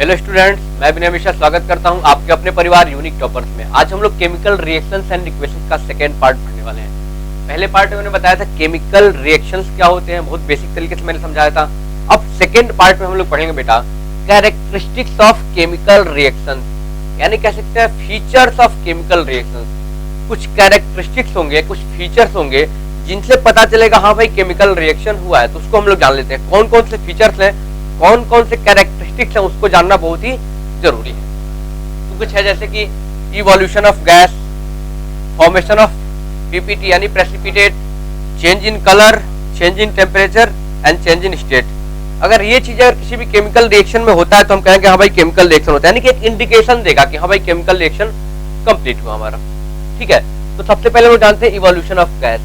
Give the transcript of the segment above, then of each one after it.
Hello students, मैं भी हमेशा स्वागत करता हूं आपके अपने परिवार यूनिक टॉपर्स में। आज हम लोग केमिकल रिएक्शंस एंड इक्वेशंस का सेकेंड पार्ट पढ़ने वाले हैं। पहले पार्ट में मैंने बताया था केमिकल रिएक्शंस क्या होते हैं, बहुत बेसिक तरीके से मैंने समझाया था। अब सेकेंड पार्ट में हम लोग पढ़ेंगे बेटा कैरेक्टरिस्टिक्स ऑफ केमिकल रिएक्शंस, यानी कह सकते हैं फीचर्स ऑफ केमिकल रिएक्शंस। कुछ कैरेक्टरिस्टिक्स होंगे, कुछ फीचर्स होंगे जिनसे पता चलेगा हाँ भाई केमिकल रिएक्शन हुआ है, तो उसको हम लोग जान लेते हैं। कौन कौन से फीचर्स हैं, कौन कौन से कैरेक्टरिस्टिक्स हैं, उसको जानना बहुत ही जरूरी है। तो कुछ है जैसे कि evolution of gas, formation of PPT यानी precipitate, change in colour, change in temperature and change in state. अगर ये चीजें अगर किसी भी केमिकल रिएक्शन में होता है तो हम कहेंगे हाँ भाई केमिकल रिएक्शन होता है, यानी कि एक इंडिकेशन देगा कि हाँ भाई केमिकल रिएक्शन कंप्लीट हुआ हमारा। ठीक है, तो सबसे पहले हम जानते हैं evolution of gas.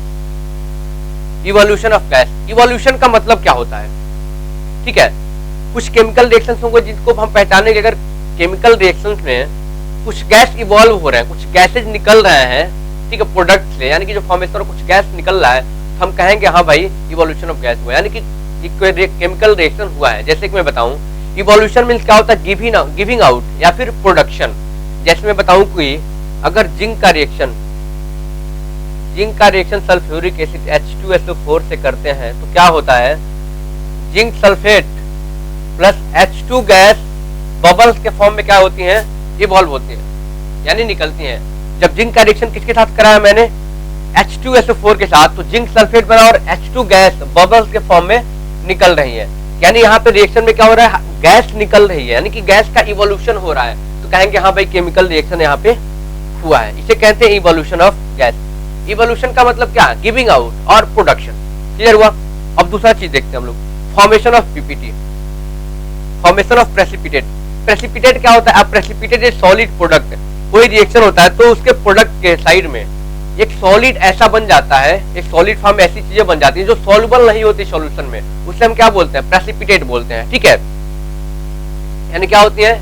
Evolution of gas, evolution का मतलब क्या होता है? ठीक है, कुछ केमिकल रिएक्शंस होंगे जिनको हम पहचानेंगे। अगर केमिकल रिएक्शंस में कुछ गैस इवॉल्व हो रहे हैं, कुछ गैसेज निकल रहे हैं, ठीक है, प्रोडक्ट से, यानी कि जो फॉर्मेशन कुछ गैस निकल रहा है, तो हम कहेंगे हाँ भाई इवोल्यूशन ऑफ गैस हुआ, यानी कि केमिकल रिएक्शन हुआ है। जैसे कि मैं बताऊं, इवोल्यूशन मीन्स क्या होता है? गिविंग आउट या फिर प्रोडक्शन। जैसे मैं बताऊं कि अगर जिंक का रिएक्शन सल्फ्यूरिक एसिड H2SO4 से करते हैं तो क्या होता है? Zinc sulphate plus H2 gas bubbles के फॉर्म में क्या होती हैं? इवॉल्व होती हैं, यानी निकलती हैं। जब जिंक का रिएक्शन किसके साथ कराया मैंने? H2SO4 के साथ, तो जिंक सल्फेट बना और H2 गैस बबल्स के फॉर्म में निकल रही है, यानी यहाँ पे रिएक्शन में क्या हो रहा है? गैस निकल रही है, यानी कि गैस का इवोल्यूशन हो रहा है। तो कहेंगे हाँ भाई केमिकल रिएक्शन यहाँ पे हुआ है। इसे कहते हैं इवोल्यूशन ऑफ गैस। इवोल्यूशन का मतलब क्या? गिविंग आउट और प्रोडक्शन। क्लियर हुआ? अब दूसरा चीज देखते हैं हम लोग, formation of PPT, formation of precipitate. Precipitate क्या होता है? अब प्रेसिपिटेट एक सॉलिड प्रोडक्ट है। कोई रिएक्शन होता है तो उसके प्रोडक्ट के साइड में एक सॉलिड ऐसा बन जाता है, एक सॉलिड फॉर्म में ऐसी चीजें बन जाती है जो सॉल्युबल नहीं होती सॉल्यूशन में, उसे हम क्या बोलते हैं? प्रेसिपिटेट बोलते हैं। ठीक है, यानी क्या होती है?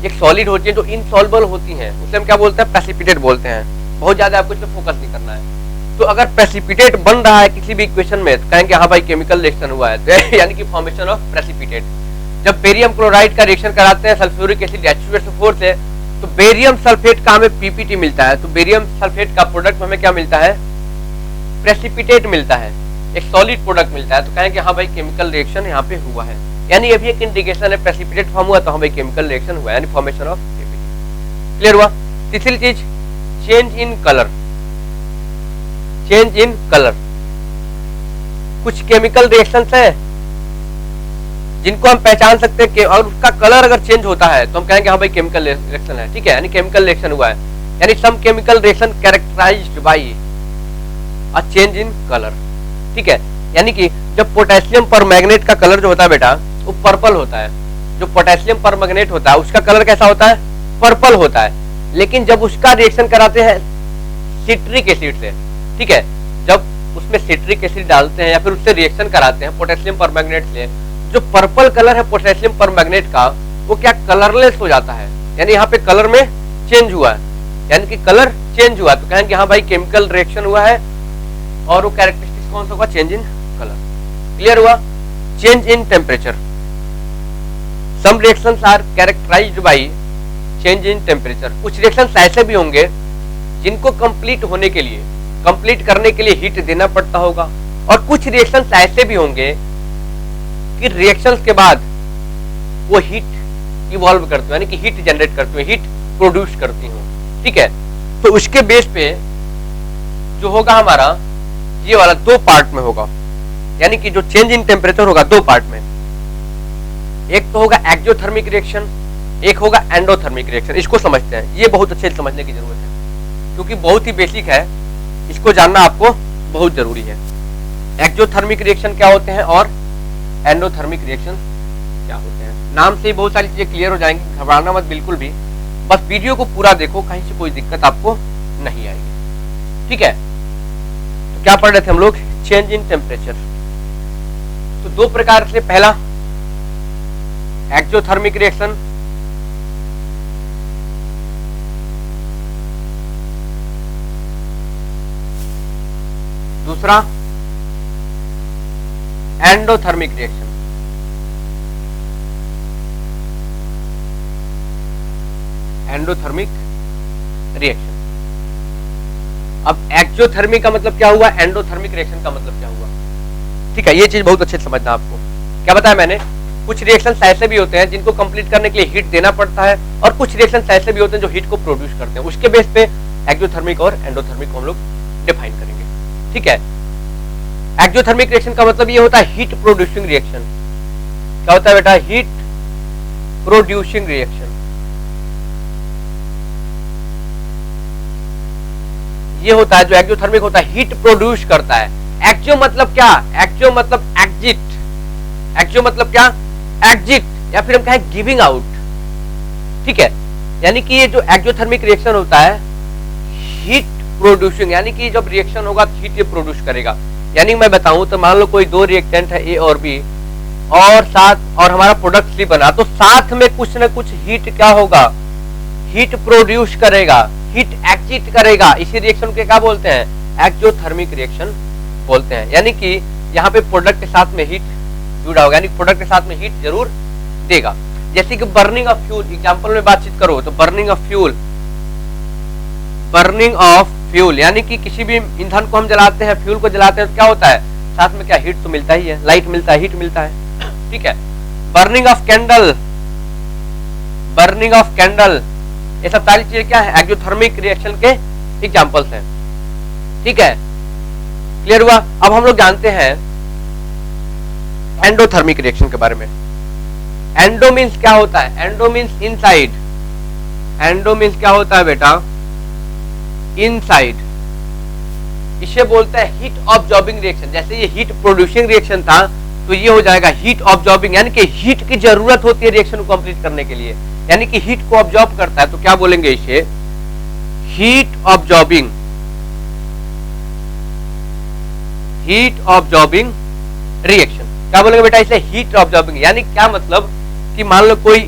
एक सॉलिड होती है जो इनसॉल्युबल होती है, उसे हम क्या बोलते हैं? प्रेसिपिटेट बोलते हैं। बहुत ज्यादा आपको इसमें फोकस नहीं करना है। तो अगर प्रेसिपिटेट बन रहा है किसी भी इक्वेशन में तो कहेंगे हाँ भाई केमिकल रिएक्शन हुआ है, तो यानी कि फॉर्मेशन ऑफ प्रेसिपिटेट। जब बेरियम क्लोराइड का रिएक्शन कराते हैं सल्फ्यूरिक एसिड H2SO4 से, तो बेरियम सल्फेट का हमें पीपीटी मिलता है, तो बेरियम सल्फेट का प्रोडक्ट में हमें क्या मिलता है? प्रेसिपिटेट मिलता है, एक सॉलिड प्रोडक्ट मिलता है। तो कहेंगे हाँ भाई केमिकल रिएक्शन यहाँ पे हुआ है, यानी ये भी एक इंडिकेशन है, प्रेसिपिटेट फॉर्म हुआ तो हाँ भाई केमिकल रिएक्शन हुआ, यानी फॉर्मेशन ऑफ पीपीटी। क्लियर हुआ? तीसरी चीज, change in colour. Change in colour, कुछ केमिकल रिएक्शंस है जिनको हम पहचान सकते हैं कि और उसका कलर अगर चेंज होता है तो हम कहेंगे हाँ भाई केमिकल रिएक्शन है। ठीक है, यानी केमिकल रिएक्शन हुआ है, यानी some chemical reaction characterized by a change in colour. ठीक है, यानी कि जब पोटेशियम परमैंगनेट का कलर जो होता है बेटा वो पर्पल होता है। जो पोटेशियम परमैंगनेट होता है उसका कलर कैसा होता है? पर्पल होता है। लेकिन जब उसका रिएक्शन कराते हैं सिट्रिक एसिड से, ठीक है, जब उसमें सिट्रिक एसिड डालते हैं या फिर उससे रिएक्शन कराते हैं पोटेशियम परमैंगनेट से, जो पर्पल कलर है पोटेशियम परमैंगनेट का वो क्या कलरलेस हो जाता है, यानी यहाँ पे कलर में चेंज हुआ है, यानी कि कलर चेंज हुआ। तो कहेंगे हाँ भाई केमिकल रिएक्शन हुआ है, और वो कैरेक्टरिस्टिक्स कौन सा होगा? Change in colour. क्लियर हुआ? Change in temperature, some reactions are characterized by change in temperature. कुछ रिएक्शंस ऐसे भी होंगे जिनको कंप्लीट करने के लिए हीट देना पड़ता होगा, और कुछ रिएक्शंस ऐसे भी होंगे कि रिएक्शंस के बाद वो हीट इवॉल्व करती हो, यानी कि हीट जनरेट करती हो, हीट प्रोड्यूस करती हो। ठीक है, तो उसके बेस पे जो होगा हमारा ये वाला दो पार्ट में होगा, यानी कि जो चेंज इन टेम्परेचर होगा दो पार्ट में, एक तो होगा एक्सोथर्मिक रिएक्शन, एक होगा एंडोथर्मिक रिएक्शन। इसको समझते हैं, ये बहुत अच्छे से समझने की जरूरत है क्योंकि बहुत ही बेसिक है, इसको जानना आपको बहुत जरूरी है। एक्सोथर्मिक रिएक्शन क्या होते हैं और एंडोथर्मिक रिएक्शन क्या होते हैं। नाम से ही बहुत सारी चीजें क्लियर हो जाएंगी, घबराना मत बिल्कुल भी, बस वीडियो को पूरा देखो, कहीं से कोई दिक्कत आपको नहीं आएगी। ठीक है, तो क्या पढ़ रहे थे हम लोग? Change in temperature. तो दो प्रकार से, पहला एक्सोथर्मिक रिएक्शन, दूसरा एंडोथर्मिक रिएक्शन। Endothermic reaction. अब एक्सोथर्मिक का मतलब क्या हुआ, एंडोथर्मिक रिएक्शन का मतलब क्या हुआ। ठीक है, ये चीज बहुत अच्छे से समझना आपको। क्या बताया मैंने, कुछ रिएक्शंस ऐसे भी होते हैं जिनको कंप्लीट करने के लिए हीट देना पड़ता है, और कुछ रिएक्शंस ऐसे भी होते हैं जो हीट को प्रोड्यूस करते हैं। उसके बेस पे एक्सोथर्मिक और एंडोथर्मिक को हम लोग डिफाइन करेंगे। ठीक है, एक्सोथर्मिक रिएक्शन का मतलब ये होता है हीट प्रोड्यूसिंग रिएक्शन। क्या होता है बेटा, हीट प्रोड्यूसिंग रिएक्शन। ये होता है जो एक्सोथर्मिक होता है, हीट प्रोड्यूस करता है। एक्सो मतलब क्या, एक्सो मतलब एग्जिट। एक्सो मतलब क्या, एग्जिट, या फिर हम कहें गिविंग आउट। ठीक है, यानी कि ये जो एक्सोथर्मिक रिएक्शन होता है हीट प्रोड्यूसिंग, यानी कि जब रिएक्शन होगा तो हीट ये प्रोड्यूस करेगा। यानी मैं बताऊं तो मान लो कोई दो रिएक्टेंट है ए और बी, और हमारा प्रोडक्ट सी बना, तो साथ में कुछ ना कुछ हीट क्या होगा, हीट प्रोड्यूस करेगा, हीट एक्जिट करेगा। इसी रिएक्शन के क्या बोलते हैं, एक्सोथर्मिक रिएक्शन बोलते हैं। यानी कि यहाँ पे प्रोडक्ट के साथ में हीट जुड़ा होगा, यानी प्रोडक्ट के साथ में हीट जरूर देगा। जैसे कि बर्निंग ऑफ फ्यूल, एग्जांपल में बातचीत करो तो burning of fuel, burning of fuel यानी कि किसी भी ईंधन को हम जलाते हैं, फ्यूल को जलाते हैं तो क्या होता है, साथ में क्या हीट तो मिलता ही है, लाइट मिलता है, हीट मिलता है। ठीक है, burning of candle, burning of candle, ये सब सारी चीजें क्या है, एक्सोथर्मिक रिएक्शन के एग्जांपल्स हैं। ठीक है, क्लियर हुआ। अब हम लोग जानते हैं एंडोथर्मिक रिएक्शन के बारे में। एंडो मीन्स क्या होता है, endo means inside. Endo means क्या होता है बेटा, इनसाइड। इसे बोलते हैं हीट ऑब्जॉर्बिंग रिएक्शन। जैसे ये हीट प्रोड्यूसिंग रिएक्शन था तो ये हो जाएगा हीट ऑब्जॉर्बिंग, यानी कि हीट की जरूरत होती है रिएक्शन को कंप्लीट करने के लिए, यानी कि हीट को ऑब्जॉर्ब करता है। तो क्या बोलेंगे इसे, heat absorbing, heat absorbing reaction. क्या बोलेंगे बेटा इसे, हीट ऑब्जॉर्बिंग। यानी क्या मतलब कि मान लो कोई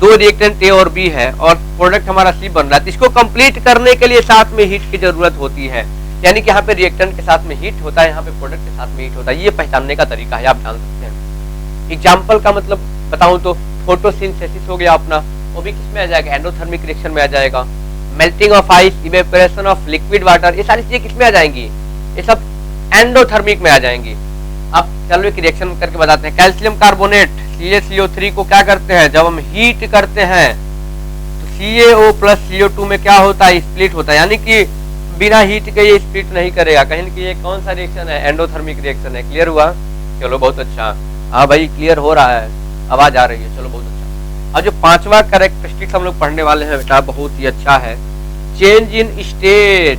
दो रिएक्टेंट ए और बी है और प्रोडक्ट हमारा सी बन रहा है, तो इसको कंप्लीट करने के लिए साथ में हीट की जरूरत होती है। यानी कि यहाँ पे रिएक्टेंट के साथ में हीट होता है, यहाँ पे प्रोडक्ट के साथ में हीट होता है। ये पहचानने का तरीका है, आप जान सकते हैं। एग्जाम्पल का मतलब बताऊं तो फोटोसिंथेसिस हो गया अपना, वो भी किसमें आ जाएगा, एंडोथर्मिक रिएक्शन में आ जाएगा। Melting of ice, evaporation of liquid water, ये सारी चीजें किसमें आ जाएंगी, ये सब एंडोथर्मिक में आ जाएंगी। अब चलो एक रिएक्शन करके बताते हैं। कैल्शियम कार्बोनेट CaCO3 को क्या करते हैं, जब हम हीट करते हैं तो CaO प्लस CO2 में क्या होता है, स्प्लिट होता है। यानी कि बिना हीट के ये स्प्लिट नहीं करेगा कहीं कि ये कौन सा रिएक्शन है, एंडोथर्मिक रिएक्शन है। क्लियर हुआ, चलो बहुत अच्छा। हाँ भाई क्लियर हो रहा है, आवाज आ रही है, चलो बहुत अच्छा। अब जो पांचवा कैरेक्टरिस्टिक्स हम लोग पढ़ने वाले हैं बेटा बहुत ही अच्छा है, चेंज इन स्टेट।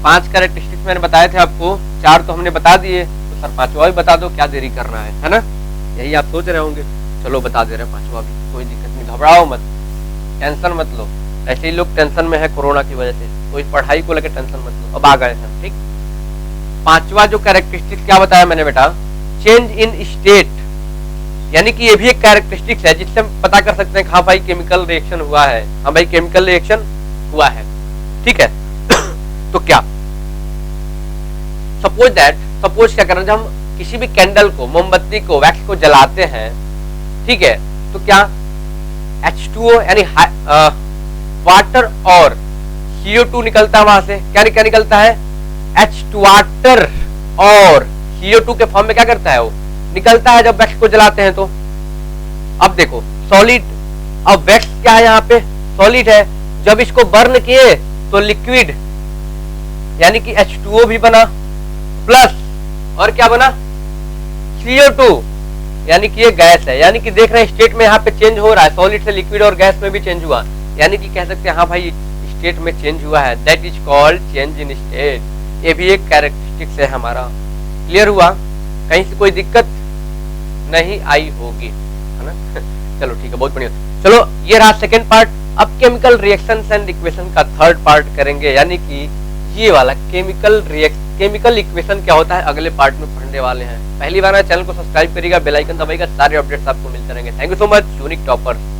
5 कैरेक्टरिस्टिक्स मैंने बताए थे आपको, 4 तो हमने बता दिए, तो सर 5वां भी बता दो, क्या देरी करना है ना, यही आप सोच रहे होंगे। चलो बता दे रहे हैं 5वां भी, कोई दिक्कत नहीं, घबराओ मत, टेंशन मत लो। ऐसे ही लोग टेंशन में है कोरोना की वजह से, कोई पढ़ाई को लेकर टेंशन मत लो, अब आ गए हैं। ठीक, 5वां जो कैरेक्टरिस्टिक्स क्या बताया मैंने बेटा, चेंज इन स्टेट। यानी कि ये भी एक कैरेक्टरिस्टिक्स है जिससे हम पता कर सकते हैं हाँ भाई केमिकल रिएक्शन हुआ है, हाँ भाई केमिकल रिएक्शन हुआ है। ठीक है तो क्या, सपोज क्या करना, जब हम किसी भी कैंडल को, मोमबत्ती को, वैक्स को जलाते हैं, ठीक है, तो क्या H2O यानी वाटर और CO2 निकलता है वहां से। क्या निकलता है, H2 वाटर और CO2 के फॉर्म में क्या करता है वो निकलता है जब वैक्स को जलाते हैं। तो अब देखो सॉलिड, अब वैक्स क्या है, यहाँ पे सॉलिड है, जब इसको बर्न किए तो लिक्विड यानी कि H2O भी बना, प्लस और क्या बना, CO2 यानी कि ये गैस है। यानी कि देख रहे हैं स्टेट में यहाँ पे चेंज हो रहा है, सॉलिड से लिक्विड और गैस में भी चेंज हुआ, यानी कि कह सकते हैं हाँ भाई स्टेट में चेंज हुआ है, that is called change in state. ये भी एक कैरेक्टरिस्टिक्स है हमारा। क्लियर हुआ, कहीं से कोई दिक्कत नहीं आई होगी, है ना चलो ठीक है, बहुत बढ़िया। चलो ये रहा सेकेंड पार्ट। अब केमिकल रिएक्शंस एंड इक्वेशन का थर्ड पार्ट करेंगे, यानी कि ये वाला केमिकल इक्वेशन क्या होता है अगले पार्ट में पढ़ने वाले हैं। पहली बार चैनल को सब्सक्राइब करिएगा, बेल आइकन दबाइएगा, सारे अपडेट्स आपको मिलते रहेंगे। Thank you so much unique toppers.